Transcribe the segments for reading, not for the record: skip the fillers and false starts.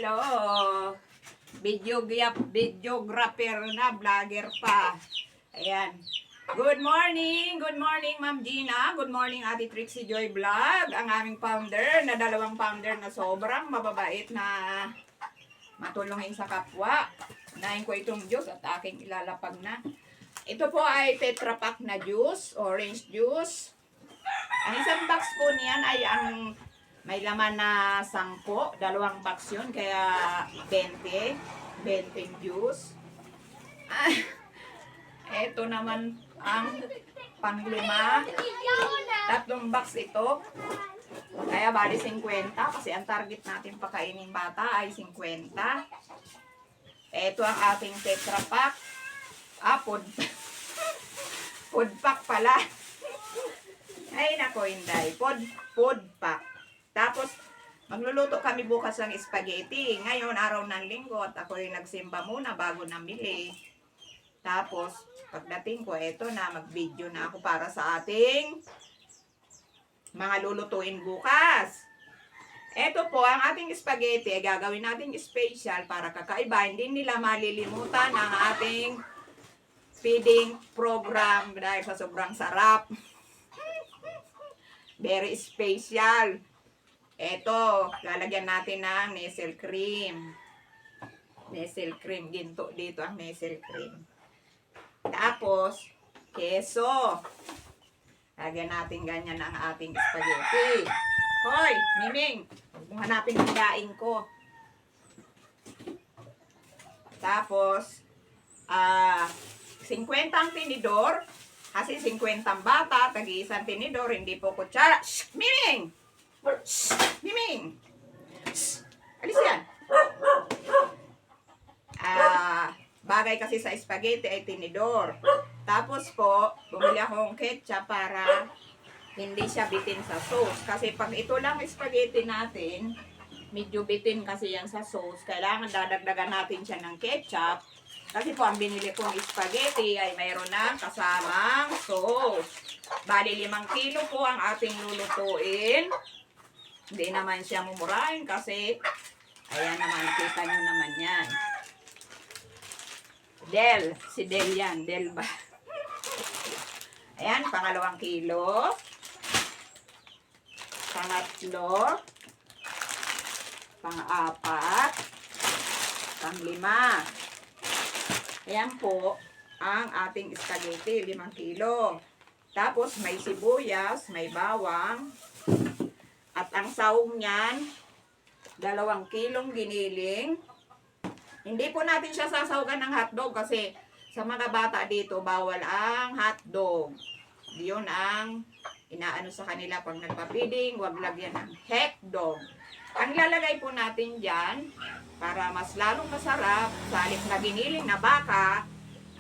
Hello. Videographer na, vlogger pa. Ayan. Good morning, Ma'am Gina. Good morning, Ate Trixie Joy Vlog. Ang aming founder, na dalawang founder na sobrang mababait na matulungin sa kapwa. Nain ko itong juice at aking ilalapag na. Ito po ay Tetra Pak na juice, orange juice. Ang isang box po niyan ay ang may laman na 10, dalawang box yun, kaya 20 juice. Ito naman ang pang-5, 3 box ito. Kaya bali 50 kasi ang target natin pakainin bata ay 50. Ito ang ating Tetra Pak. Food pack pala. Ay nako, hindi. Food pack. Tapos, magluluto kami bukas ng spaghetti. Ngayon, araw ng linggo at ako'y nagsimba muna bago namili. Tapos, pagdating ko, eto na, mag-video na ako para sa ating mga lulutuin bukas. Eto po, ang ating spaghetti ay gagawin nating special para kakaiba. Hindi nila malilimutan ang ating feeding program dahil sa sobrang sarap. Very special. Eto, lalagyan natin ng Nestle cream. Nestle cream, ginto dito ang Nestle cream. Tapos, keso. Lagyan natin ganyan ang ating spaghetti. Hoy, Miming, huwag mong hanapin ang daing ko. Tapos, 50 ang tinidor. Kasi 50 bata, tag-iisang tinidor, hindi po kutsara. Shh, Miming! Shh, Miming! Shh, alis yan. Bagay kasi sa spaghetti ay tinidor. Tapos po, bumili akong ketchup para hindi siya bitin sa sauce. Kasi pag ito lang spaghetti natin, medyo bitin kasi yan sa sauce. Kailangan dadagdagan natin siya ng ketchup. Kasi po ang binili kong spaghetti ay mayroon ng kasamang sauce. Bali 5 kilo po ang ating lulutuin. Hindi naman siya mumurahin kasi ayan naman, kita nyo naman yan. Si Del yan, Del ba? Ayan, 2 kilo. Pangatlo. Pang-4. Pang-5. Ayan po ang ating spaghetti, 5 kilo. Tapos may sibuyas, may bawang. At ang sahog niyan, 2 kilong giniling. Hindi po natin siya sasawagan ng hotdog kasi sa mga bata dito, bawal ang hotdog. Yun ang inaano sa kanila pag nagpa-feeding, wag lagyan ng hotdog. Ang lalagay po natin dyan, para mas lalong masarap, sa halip na giniling na baka,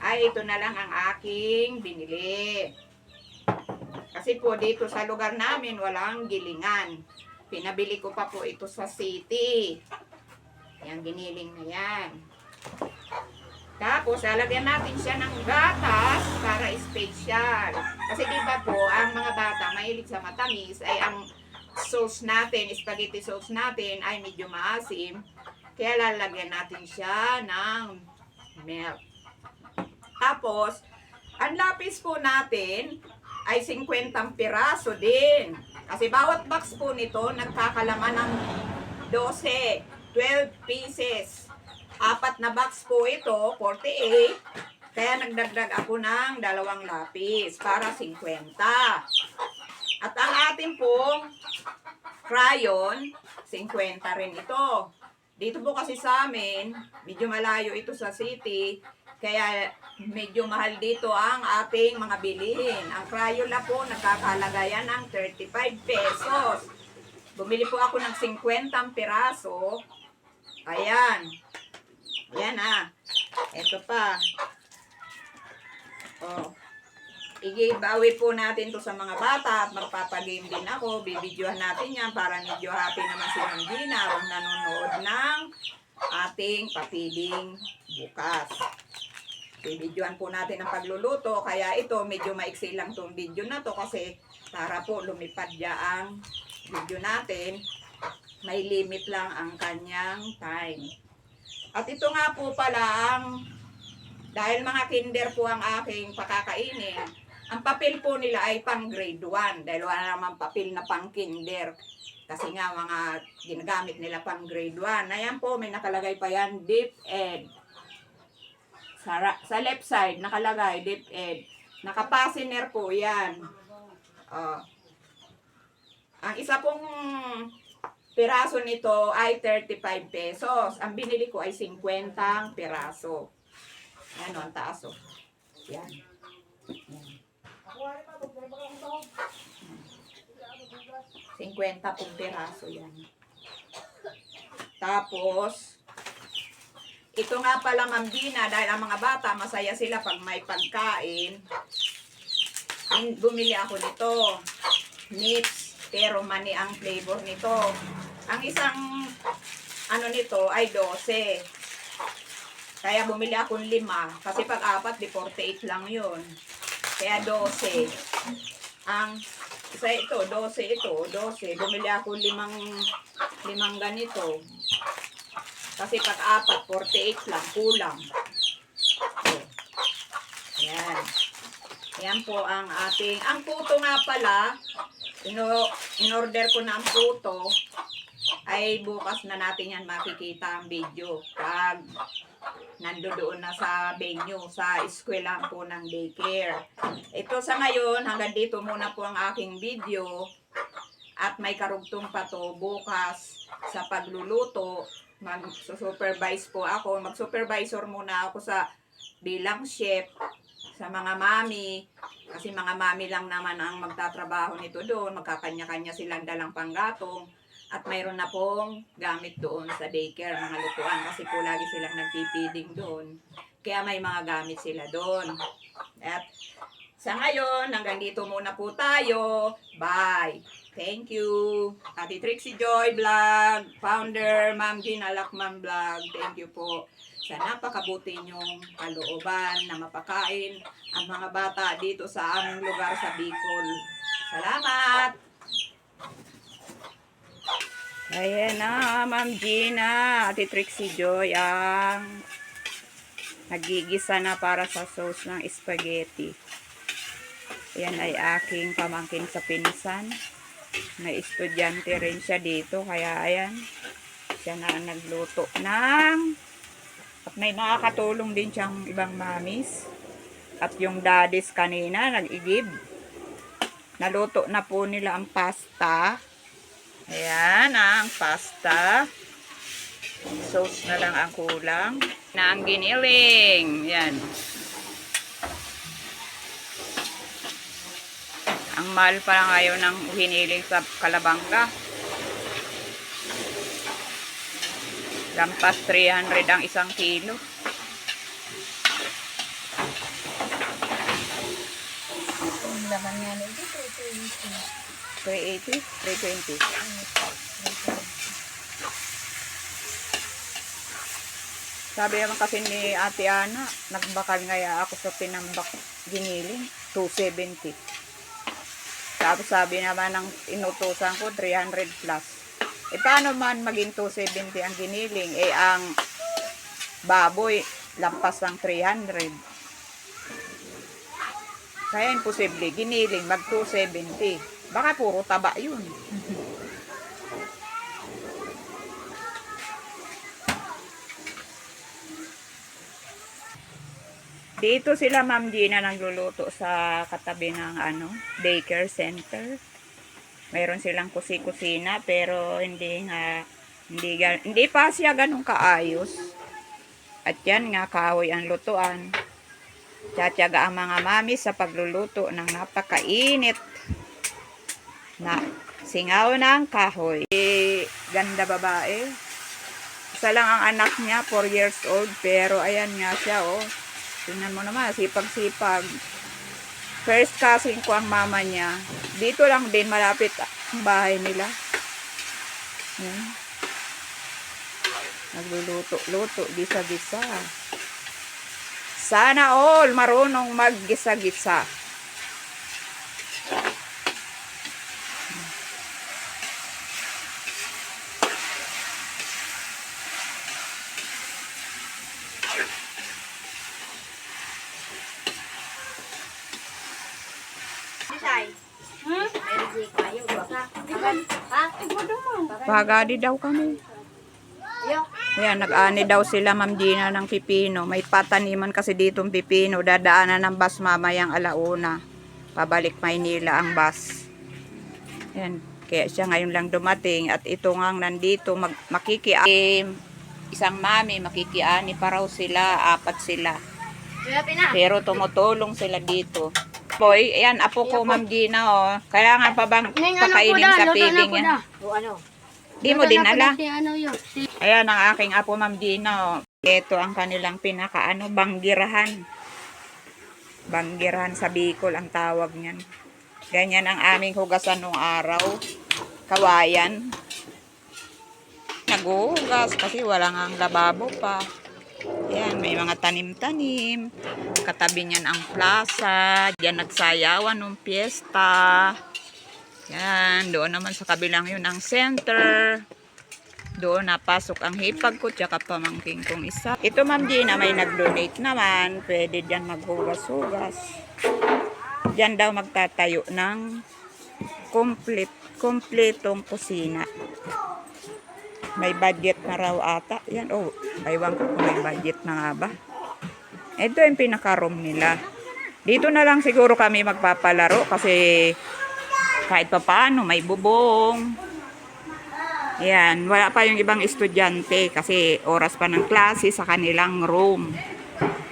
ay ito na lang ang aking binili. Kasi po dito sa lugar namin walang gilingan. Pinabili ko pa po ito sa city. Yan, giniling na yan. Tapos lalagyan natin siya ng gatas para special. Kasi diba po, ang mga bata mahilig sa matamis ay ang sauce natin, spaghetti sauce natin ay medyo maasim. Kaya lalagyan natin siya ng milk. Tapos, ang lapis po natin ay 50 piraso din. Kasi bawat box po nito nagkakalaman ng 12 pieces. 4 na box po ito, 48. Kaya nagdagdag ako ng 2 lapis para 50. At ang ating pong crayon, 50 rin ito. Dito po kasi sa amin, medyo malayo ito sa city. Kaya medyo mahal dito ang ating mga bilihin. Ang Crayola po nagkakahalaga yan ng 35 pesos. Bumili po ako ng 50 piraso. Ayan. Ayan Ito pa. Igibawi po natin to sa mga bata at magpapagame din ako. Bibidyohan natin yan para medyo happy naman si Ma'am Gina kung nanonood ng ating papiling bukas. Bibidyohan po natin ang pagluluto. Kaya ito, medyo maiksi lang itong video na to kasi para po lumipad ya ang video natin. may limit lang ang kanyang time. At ito nga po pala ang, dahil mga kinder po ang aking pakakainin, ang papel po nila ay pang grade 1 dahil wala naman papel na pang kinder. Kasi nga mga ginagamit nila pang grade 1. Ayan po, may nakalagay pa yan, DepEd. Sa left side, nakalagay, DepEd. Nakapasiner po yan. Ang isa pong piraso nito ay 35 pesos. Ang binili ko ay 50 piraso. Yan o, ang taas o. Yan. Yan. 50 pong piraso yan. Tapos, ito nga pala Ma'am Gina, dahil ang mga bata, masaya sila pag may pagkain. Bumili ako nito. Nips, pero mani ang flavor nito. Ang isang, ano nito, ay 12. Kaya bumili akong 5. Kasi pag 4, di 48 lang yun. Kaya 12. Ang isa ito, 12 ito, 12. Bumili ako 5 ganito. Kasi pag 4, 48 lang, kulang. So, yan. Yan po ang ating, ang puto nga pala, in-order ko na ang puto, ay bukas na natin yan makikita ang video. Pag nandoon na sa venue, sa eskwela po ng daycare. Ito sa ngayon, hanggang dito muna po ang aking video. At may karugtong pa to bukas sa pagluluto. Mag-supervise po ako. Mag-supervisor muna ako sa bilang chef sa mga mami. Kasi mga mami lang naman ang magtatrabaho nito doon. Magkakanya-kanya silang dalang panggatong. At mayroon na pong gamit doon sa daycare, mga lutuan. Kasi po lagi silang nagpipiding doon. Kaya may mga gamit sila doon. At sa ngayon, hanggang dito muna po tayo. Bye! Thank you! Ate Trixie Joy Vlog, founder, Ma'am Gina Lakman Vlog. Thank you po sa napakabuti niyong kalooban na mapakain ang mga bata dito sa aming lugar sa Bicol. Salamat! Ayan na, Ma'am Gina, Ate Trixie Joy, ang nagigisa na para sa sauce ng spaghetti. Ayan ay aking pamangkin sa pinsan. May estudyante rin siya dito, kaya ayan, siya na ang nagluto ng, at may nakakatulong din siyang ibang mamis. At yung daddies kanina, nag-igib. Naluto na po nila ang pasta. Ayan ang pasta. Sauce na lang ang kulang. Na ang giniling. Yan. Ang mahal pa lang ngayon ng hiniling sa Kalabanga. Lampas 300 ang 1 kilo. Ang laman nga nito, 380? 320. Sabi naman kasi ni Ate Ana, nagbakal ngaya ako sa tinambak giniling, 270. Tapos sabi naman ng inutusan ko, 300 plus. E paano man maging 270 ang giniling? Eh ang baboy, lampas ng 300. Kaya imposible, giniling, mag 270. Baka puro taba yun. Dito sila Ma'am Gina nagluluto sa katabi ng daycare center. Mayroon silang kusi-kusina pero hindi pa siya ganun kaayos. At yan nga, kahoy ang lutuan. Tsatsaga ang mga mami sa pagluluto ng napakainit na singaw ng kahoy. Ganda babae. Isa lang ang anak niya, 4 years old, pero ayan nga siya, oh. Tingnan mo naman, sipag-sipag. First cousin ko ang mama niya. Dito lang din, malapit ang bahay nila. Yan. Nagluluto-luto, gisa-gisa. Sana all marunong mag-gisa-gisa. Pagadi daw kami. Ayan, nag-ani daw sila Ma'am Gina ng pipino. May pataniman kasi ditong pipino. Dadaanan ng bus mamayang alauna. Pabalik Maynila ang bus. Ayan, kaya siya ngayon lang dumating. At ito nga nandito, isang mami, makikiani pa raw sila. 4 sila. Pero tumutulong sila dito. Boy, ayan, apo ko Ma'am Gina, oh. Kailangan pa bang pakainin sa feeding yan? Di mo din ala. Ayan ang aking apo Ma'am Gina, oh. Ito ang kanilang banggirahan. Banggirahan sa Bicol ang tawag niyan. Ganyan ang aming hugasan nung araw. Kawayan. Naghuhugas kasi wala nga ang lababo pa. Ayan, may mga tanim-tanim. Katabi niyan ang plaza. Diyan nagsayawan nung piyesta. Yan, doon naman sa kabilang yun ang center. Doon napasok ang hipag ko tsaka pamangking kong isa. Ito Ma'am Gina, may nag-donate naman. Pwede diyan maghugas-hugas. Diyan daw magtatayo ng kompletong kusina. May budget na raw ata. Yan, oh, aywan ko kung may budget na nga ba. Ito yung pinaka-room nila. Dito na lang siguro kami magpapalaro kasi kahit pa paano may bubong. Yan, wala pa yung ibang estudyante kasi oras pa ng klase sa kanilang room.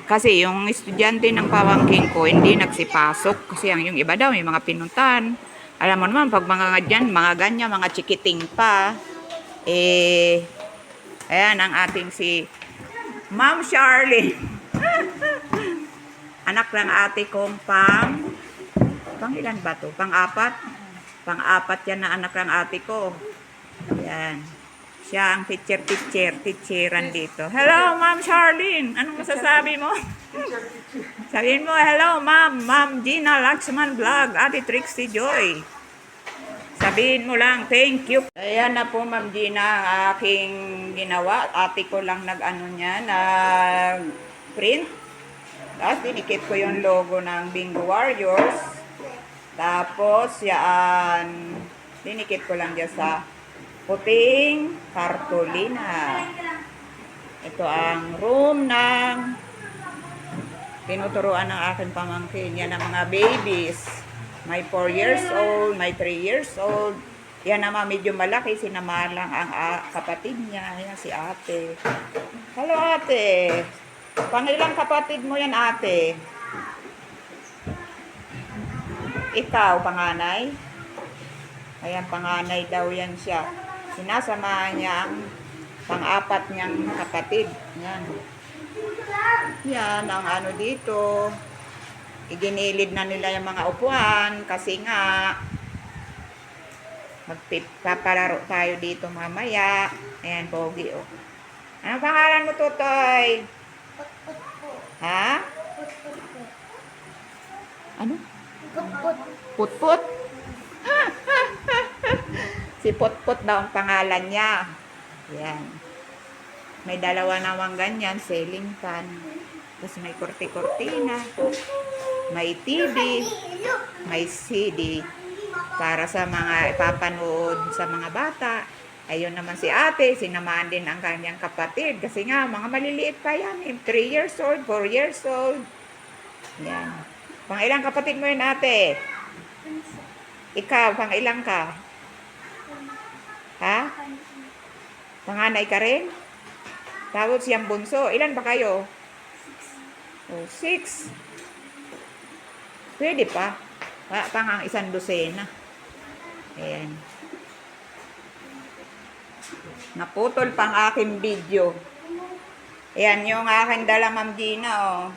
Kasi yung estudyante ng pamangking ko hindi nagsipasok kasi yung iba daw may mga pinuntan. Alam mo naman pag mga ganyan, mga chikiting pa. Ayan ang ating si Ma'am Charlene. Anak ng ate kong pang ilan ba to? Pang-4? Pang-4 yan na anak ng ate ko. Yan. Siya ang teacheran dito. Hello, Ma'am Charlene. Anong masasabi mo? Sabihin mo, hello, Ma'am Gina Lakshman Vlog, Ate Trixie Joy. Sabihin mo lang, thank you. Ayan na po, Ma'am Gina, ang aking ginawa. Ate ko lang nag-print. Tapos, dinikit ko yung logo ng Bingo Warriors. Tapos, yan, dinikit ko lang dyan sa puting kartolina. Ito ang room ng tinuturuan ng aking pamangkin. Yan ang mga babies. May 4 years old, may 3 years old. Yan naman medyo malaki, sinamahan lang ang kapatid niya. Yan si ate. Hello ate. Pangilang kapatid mo yan ate? Ikaw, panganay? Ayan, panganay daw yan siya. Sinasamahan niya ang pang-4 niyang kapatid. Yan. Yan ang ano dito. Iginilid na nila yung mga upuan kasi nga magpapalaro tayo dito mamaya. Ayan, pogi oh. Anong pangalan mo, Tutoy? Ha? Ano? Putput. Si Putput daw ang pangalan niya. Yan. May dalawa namang ganyan, ceiling fan. Tapos may kurti-kurtina. May TV, may CD para sa mga ipapanood sa mga bata. Ayun naman si ate, sinamahan din ang kanyang kapatid kasi nga mga maliliit pa yan, 3 years old, 4 years old. Yan. Pang ilang kapatid mo yun ate? Ikaw, pang ilang ka? Ha? Panganay ka rin? Tapos siyang bunso, ilan ba kayo? 6. Pwede pa. Pangang 1 dosena. Ayan. Naputol pang aking video. Ayan yung aking dala Ma'am Gina, oh.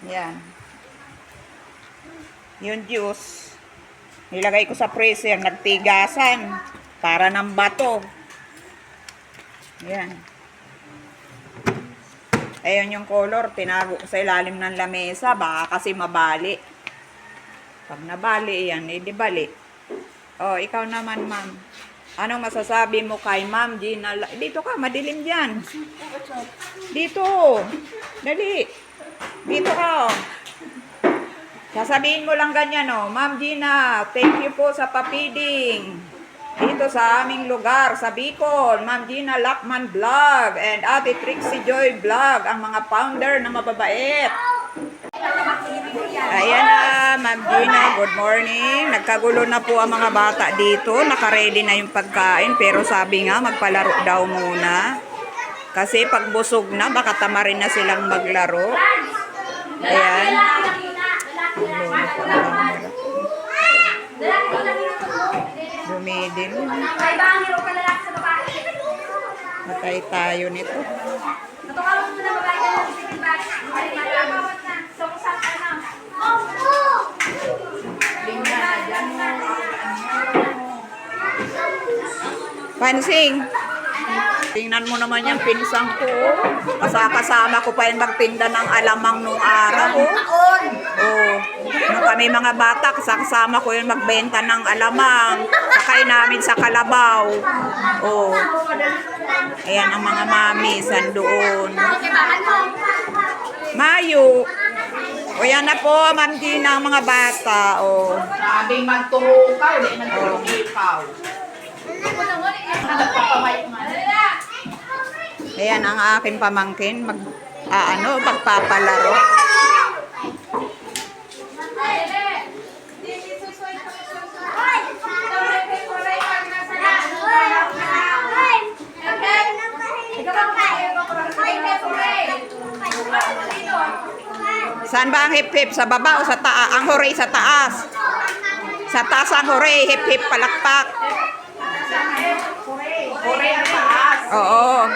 Ayan. Yung juice. Nilagay ko sa freezer. Nagtigasan. Para ng bato. Ayan. Ayun yung color, tinago ko sa ilalim ng lamesa, baka kasi mabali. Pag nabali, yan, di bali. Oh, ikaw naman, ma'am. Anong masasabi mo kay Ma'am Gina? Dito ka, madilim dyan. Dito. Dali. Dito ka. Sasabihin mo lang ganyan, oh. Ma'am Gina, thank you po sa papiding. dito sa aming lugar, sa Bicol, Ma'am Gina Lacman Vlog and Ate Trixie Joy Vlog, ang mga founder na mababait. Ayan na, Ma'am Gina, good morning. Nagkagulo na po ang mga bata dito. Nakaready na yung pagkain, pero sabi nga, magpalaro daw muna. Kasi pag busog na, baka tamarin na silang maglaro. Ayan. Bumidin. Matay tayo nito. Pansing. Tingnan mo naman yung pinsang ko. Kasama ko pa yung magtinda ng alamang nung araw. Oh. Nung kami mga bata, kasama ko yung magbenta ng alamang. Sakay namin sa kalabaw. Oh. Ayan ang mga mami, sandoon. Mayo. O yan na po, Ma'am Gina, ang mga bata. Oh. Sabing magturukaw, di magturukipaw. Ayan ang aking pamangkin, magpapalaro. Saan ba ang hip-hip? Sa baba o sa taas? Ang hooray sa taas. Sa taas ang hooray, hip-hip, palakpak. Hooray ang taas. Oo.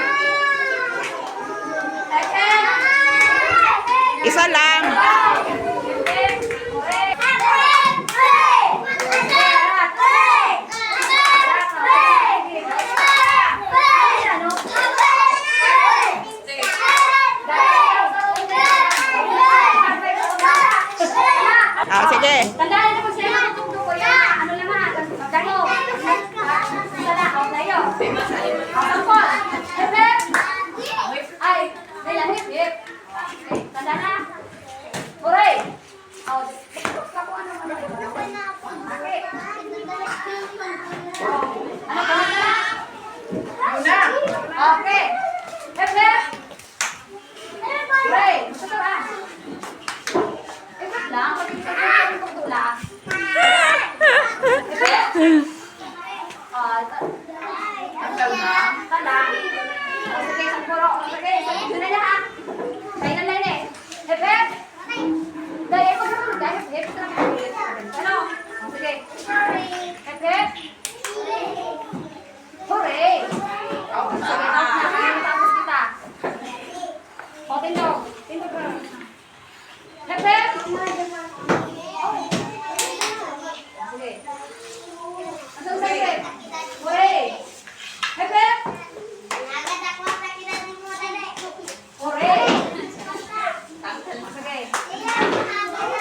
Isa lang. Ah, sige. Tandaan naman sa'yo mga tungtong ko yan. Ano naman? Dano. Tala, ako tayo. Ako. Hip-hip. Ay, nila hip-hip. Tanda na. Hooray. Ako ano man. Okay. Ano ka na? Una. Okay. Hip-hip. Hooray. Gusto to ah. Lang, pag-isip ko yung tula. Tanggal na. Tala. Sige, isang puro. Sige, isang na ha. Kaya na lang eh. Hep-hep. Dahil pag-isip, dahil hep-hep. Ano? Sige. Hep-hep. Hooray. Sige, tapos kita. O, tindo. Tindo ka. Hep-hep. Sige. Asal sakit? Hooray! Hep-hep! Hooray! Sige.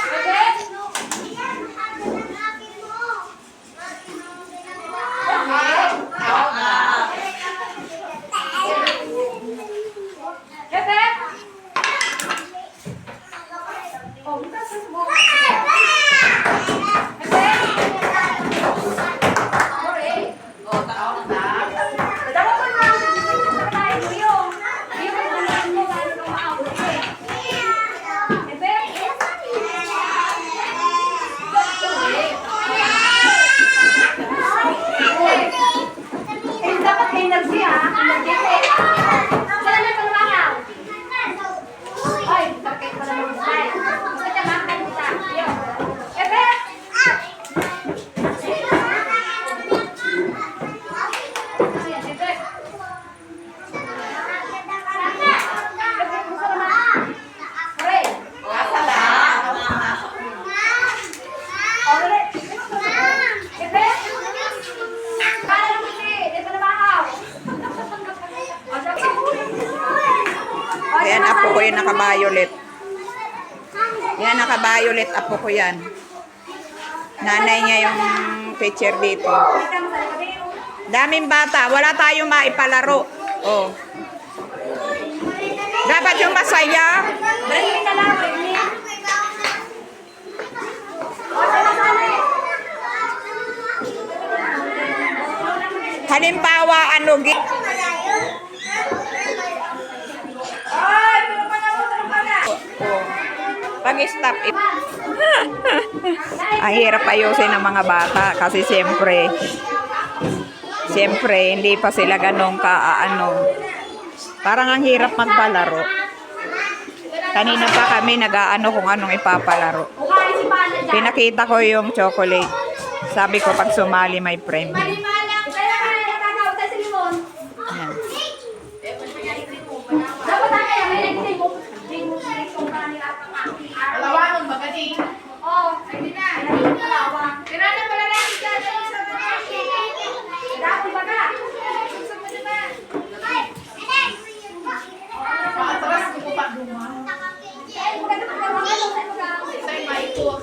Hep-hep! Hep-hep! Oh, bukas sa bukas. Ayan, apo ko yung naka-violet. Yan, naka-violet, apo ko yan. Nanay niya yung picture dito. Daming bata, wala tayong maipalaro. Oh. Dapat yung masaya. Halimbawa, ano, pag-stop. Ang hirap ayusin ng mga bata kasi siyempre, hindi pa sila ganun parang ang hirap magpalaro. Kanina pa kami nag-aano kung anong ipapalaro. Bukain si Pana dyan. Pinakita ko yung chocolate. Sabi ko pag sumali may premium. Malimalang. Kaya ka na nakakawag tayo sa limon. Yan. Dapat ang kaya may nagtay mo. Hindi mo sinisong ka nila pang aking araw. Alawanong magaling. Oo. Hindi na. Hindi na alawa. Tira na pala lang dyan. Dapat ba ka? Paatras ko pa duma. Isa'y maikot.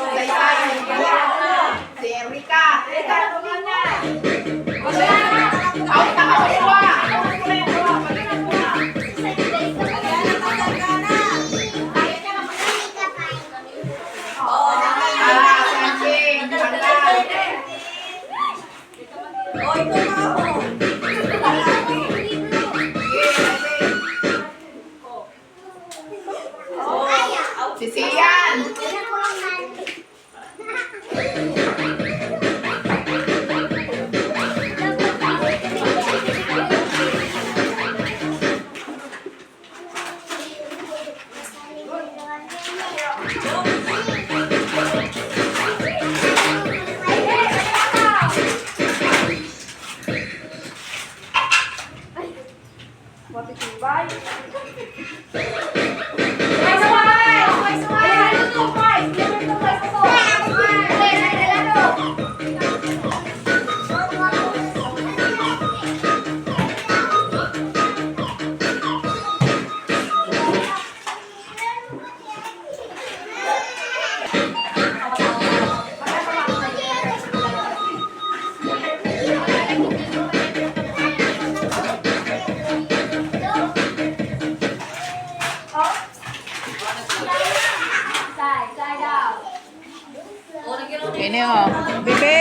Pwede naman Lara. Si Erika. Out na kakuha. Sanjing. Si Sian. Ini oh, Bibi.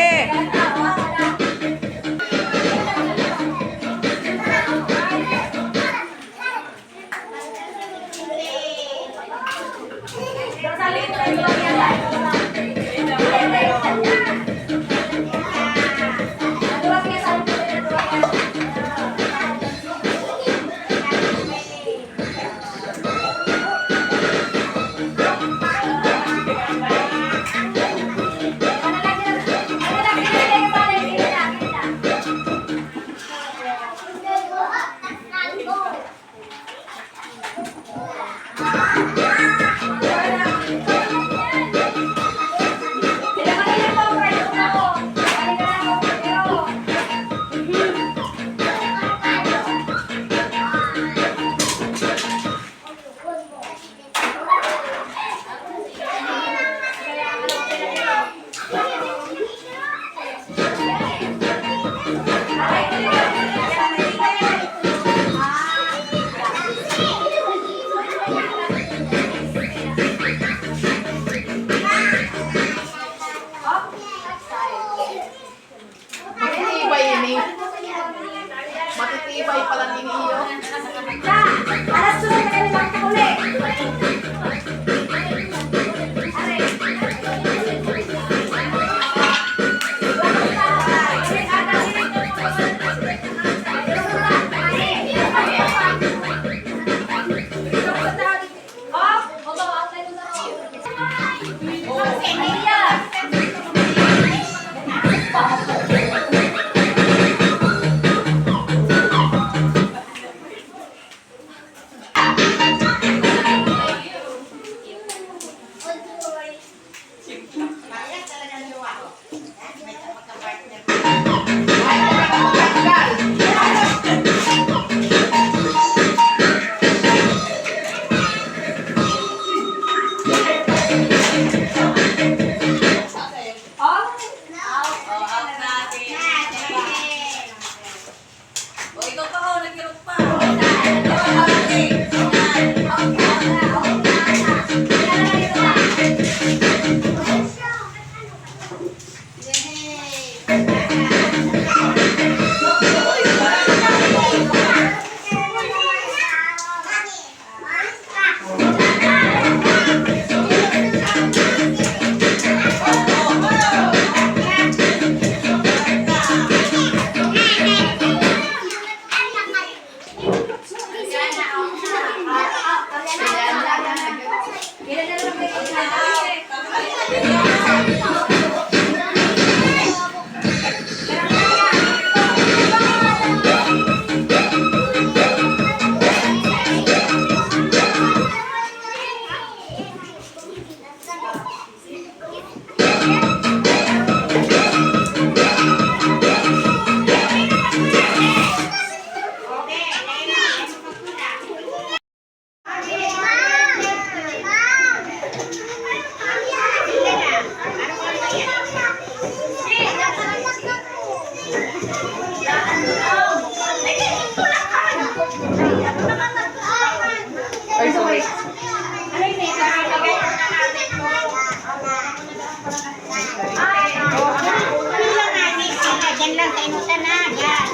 kainutan na. Yan.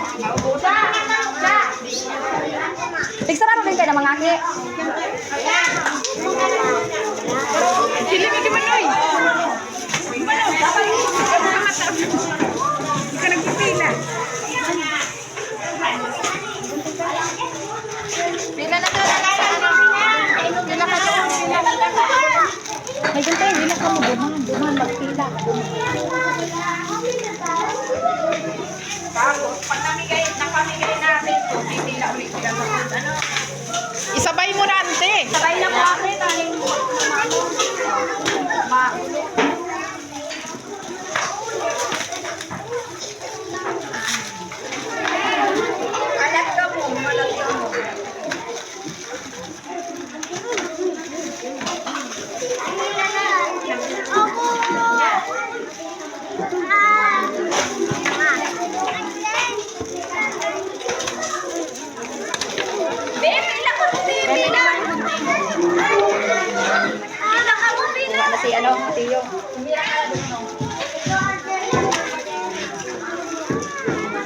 Siya! Siya! Tigsara mo din kayo ng mga aki. Sili ka man oy. Hindi ka nagpipila. Pila na doon. Pila ka doon. May gantay, hindi na ka mo. Duman, magpila. Tapos, pag namigay natin ito, pipila ulit sila sa food. Ano? Isabay mo na, ante. Sabay na po aki. Kaling Alat ka mo, malat ka mo. wala si ano, Tiyo.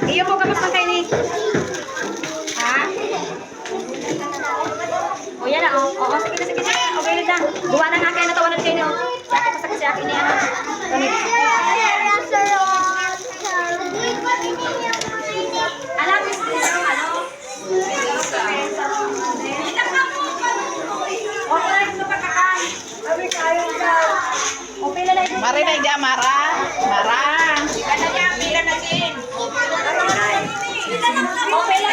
Iyo po, kamusta kayo ni? Ha? O yan na, o. O, sige na, sige na. Okay na. Duwa na nga kayo, natawanan kayo niyo. Saka pasak si akin niya. Alam, ano? Okay, ito kakakan. O, pila na ito. Mari na idea, Mara. Mara. Pila na yan, pila na din. O, pila.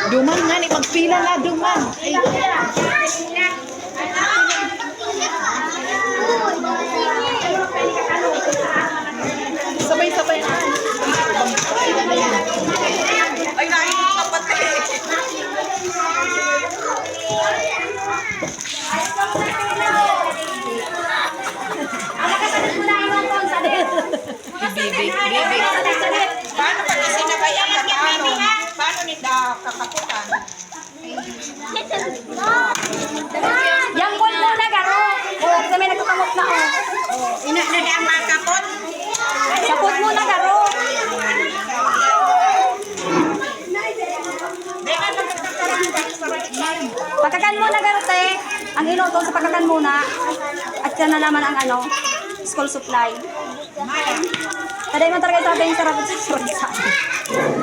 Duman nga ni magpila na duman. Ay, sabay-sabay na. Ay, nakikita ka pati. Bibig, bibig. Paano pag isinabay ang kakano? Paano nila kakaputan? Yang pun muna garo. O, sa may nagkakamot na o. Ina na ang makapot? Sapot muna garo. Pagkakan muna garo te. Ang inuton sa pagkakan muna. At yan na naman ang ano, school supply. Taday man talaga sabi yung sarap sa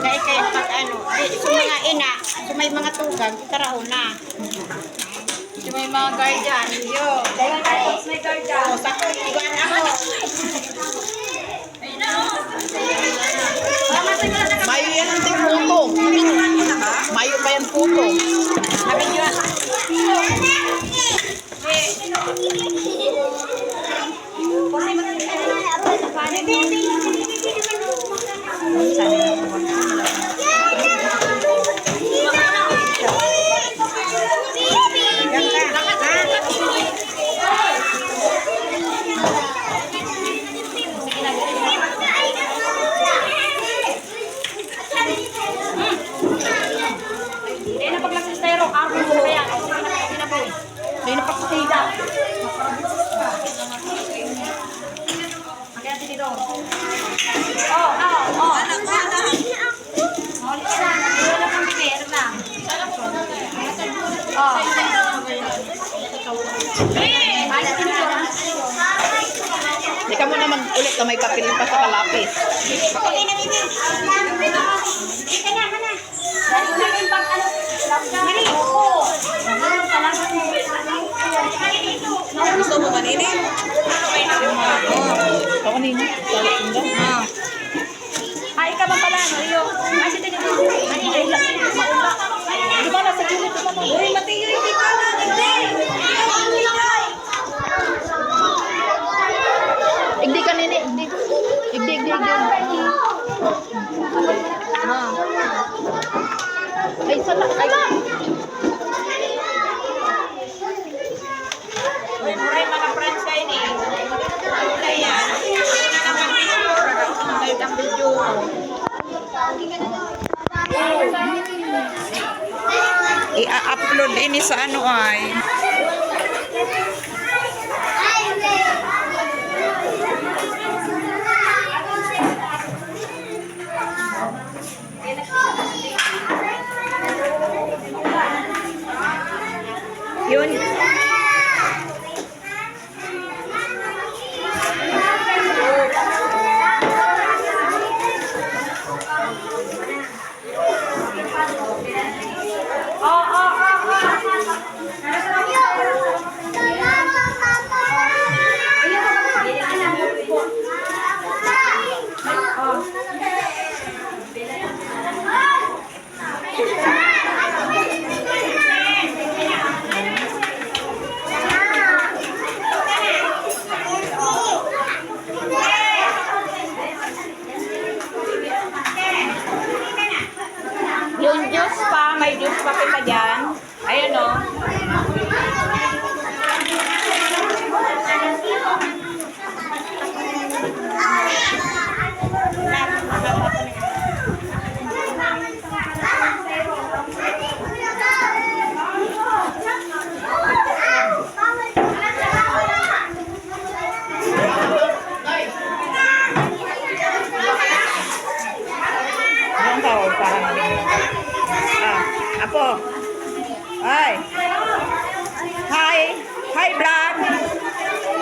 Kaya kayo pag ano, sa mga ina, sa may mga tugang, taraw na. Yung may mga guardian, yo. Dahil tayo, may guardian. O, sakot, iguan ako. Mayo yan ang puto. Mayo pa yan puto. Dahil na paglasin sa ero, armo mo kaya. Dahil na pagkakita. Kaya dito. Oh. Anak ko, anak. Oh, lito na. Dito na kang bibir na. Oh. Alas dito. Hindi ka muna mag-ulit na may papel pa sa kalapis. Dahil na rin pag ano, mali. Oo. Gusto mo kanina? Ito kanina. Salit mo daw. Ay, ka ba pala, no? Iyo. Ay, si Tito. Ay, maula. Di ba nasa gilid ko naman? Uy, Matiyo, hindi ka na. Igdi ka nini. Igdi. Ay, sala. Ay. Uy, muray mga friends kayo ni. Wala yan. Hindi na naman video. Kahit ang video. I-upload ini sa ano ay.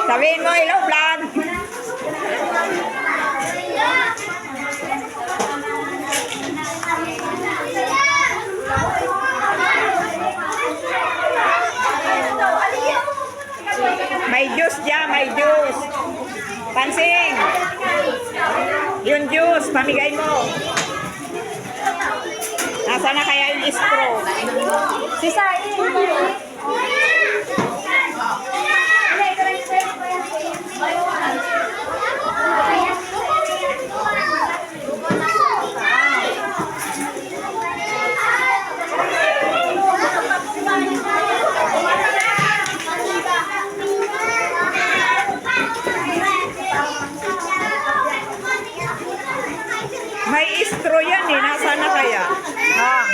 Sabihin mo, hello vlog. May juice dyan, may juice. Pansing. Yung juice, pamigay mo. Nasaan na kaya yung straw? Si Sai. May straw yan eh. Nasaan na kaya? Ah.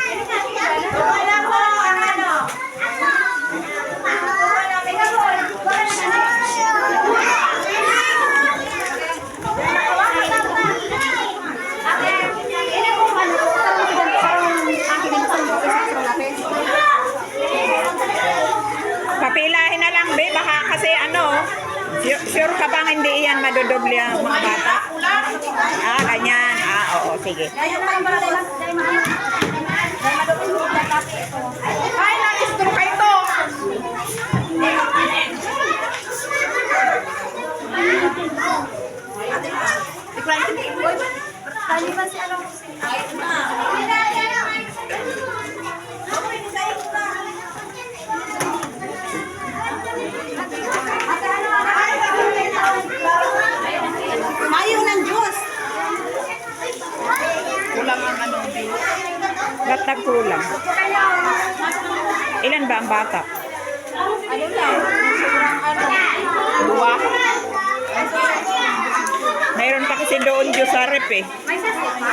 Papilahin na lang, be. Baka kasi ano, sure ka bang hindi yan madodoble ang mga bata? Ah, ganyan. Ah, oo, sige. Ay, Na-straw kayo to. Taliban si ano? Mayo ng Diyos. Kulang ang ano. Ba't nagkulang? Ilan ba ang bata? Ano lang? Sobrang ano? Dua. Mayroon pa kasi doon Diyos sa rep eh. May sasya pa?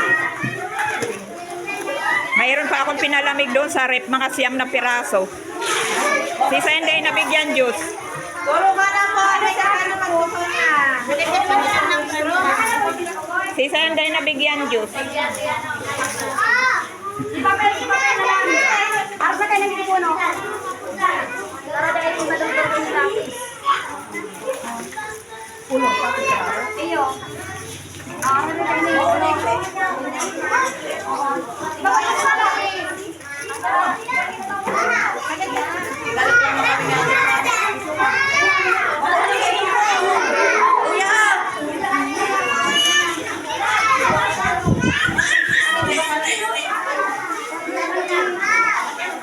Mayroon pa akong pinalamig doon sa rep, mga 9 na piraso. Si Sunday nabigyan Diyos. Puro ka na po. Ano sa ano magpuso na? Si Sunday nabigyan Diyos. Ipapel na lang. Harap na kayo ng puno. Para dahil yung madungkot ng lapis. Ulong pa ito. Iyo. Ano na kayo ng puno? Ipapel na lang.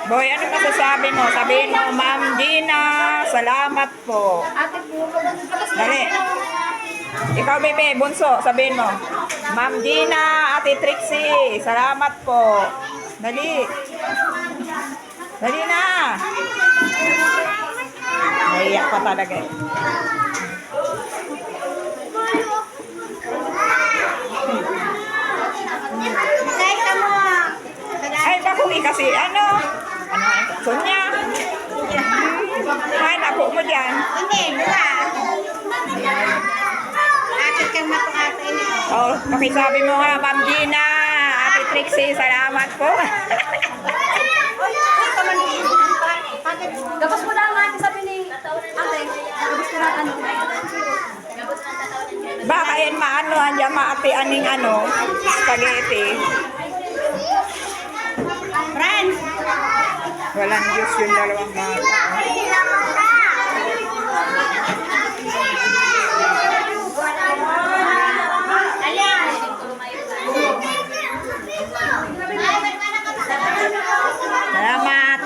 Boy, ano masasabi mo? Sabihin mo, Ma'am Gina, salamat po. Ate po. Dali. Ikaw, bebe, bunso, sabihin mo. Ma'am Gina, Ate Trixie, salamat po. Dali. Dali na. Naiyak pa talaga eh. Kahit ka mo. Ay, bakumi kasi, ano? Ano, Sonya? Ay, naku mo dyan. Hindi, wala. Akit kang mapakatay na. Oh, pakisabi mo nga, Ma'am Gina, Ate Trixie, salamat po. Gabas mo lang ate sabi ni ate. Gabas mo lang ano. Baka yan maano, andyan maati aning ano, spaghetti. Ran! Walang Diyos yung dalawang bata. Salamat.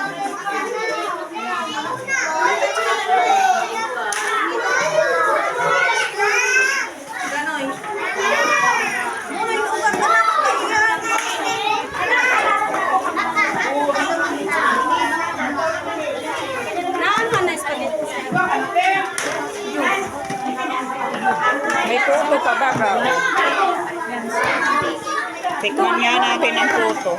May puto pa ba ba? Tikman nga natin ang puto.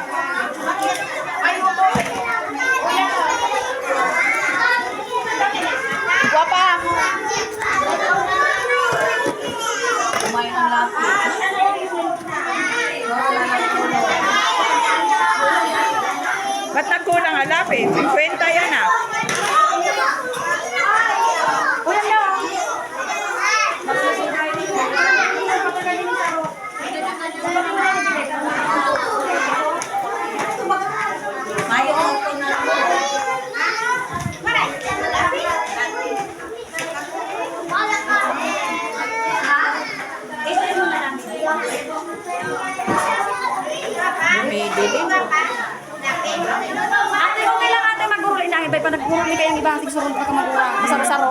Guwapa. Kumain ang lapis. Ba't nagkulang ang lapis? 50 yan ah. Ulam na. Ate, okay lang ate maguruli na. Iba pa naguruli kayong iba. Sigsurul pa ka magura. Masaro-saro.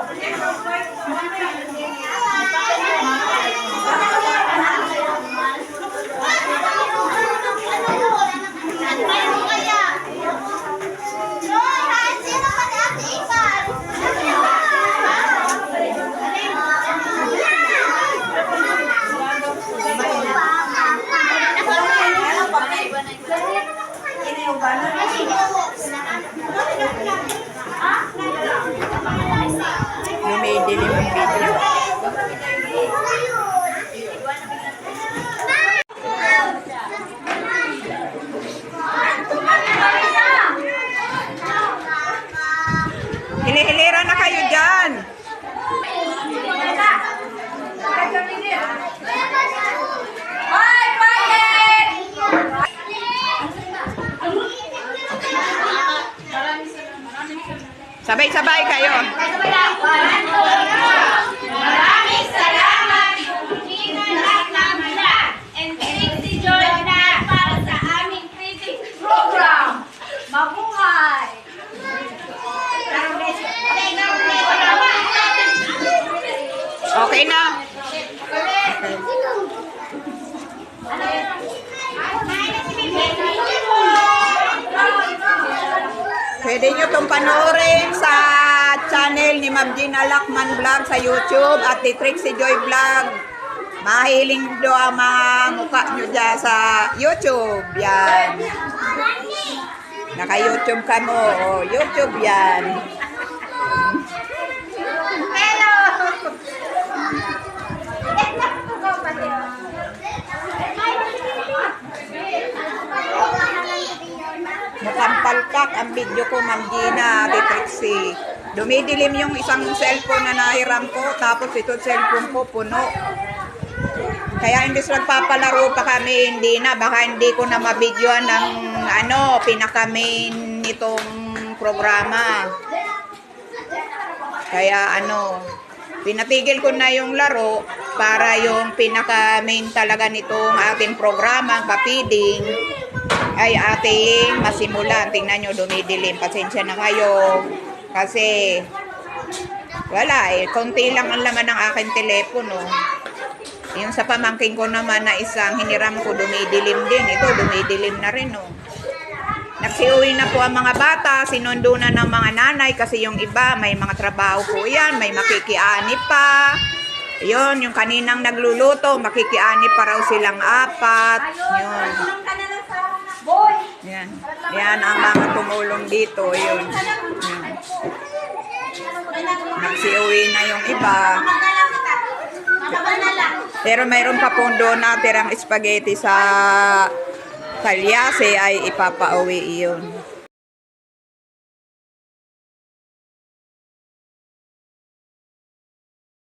Lumidilim ang video. Hilihilira na kayo dyan. Hoy, quiet! Sabay-sabay kayo. Maraming salamat, and Trixie Joy na para sa aming critic program. Mabuhay! Okay na. Pwede nyo itong panoorin sa channel ni Ma'am Gina Lacman Vlog sa YouTube at ni Trixie Joy Vlog. Mahiling do ang mga mukha nyo dyan sa YouTube. Yan. Naka-YouTube ka mo. O, YouTube yan. Hello! Mukhang palpak ang video ko, Ma'am Gina, Ate Trixie. Dumidilim yung isang cellphone na nahiram ko, tapos ito cellphone ko puno. Kaya imbis nagpapalaro pa kami, hindi na, baka hindi ko na mabidyoan ng pinaka-main nitong programa. Kaya pinatigil ko na yung laro para yung pinaka-main talaga nitong ating programa, kapiding, ay ating masimulan. Tingnan nyo, dumidilim. Pasensya na kayo. Kasi, wala konti lang ang laman ng aking telepono. Yung sa pamangking ko naman na isang hiniram ko, dumidilim din. Ito, dumidilim na rin, Nagsiuwi na po ang mga bata, sinundo na ng mga nanay kasi yung iba, may mga trabaho po yan, may makikiani pa. Yun, yung kaninang nagluluto, makikiani pa raw silang 4. Yun. Boy! Yan. Yan ang mga tumulong dito. Yun. Nagsiuwi na yung iba. Pero mayroon pa pong doon natirang spaghetti sa Kalyase ay ipapauwi yun.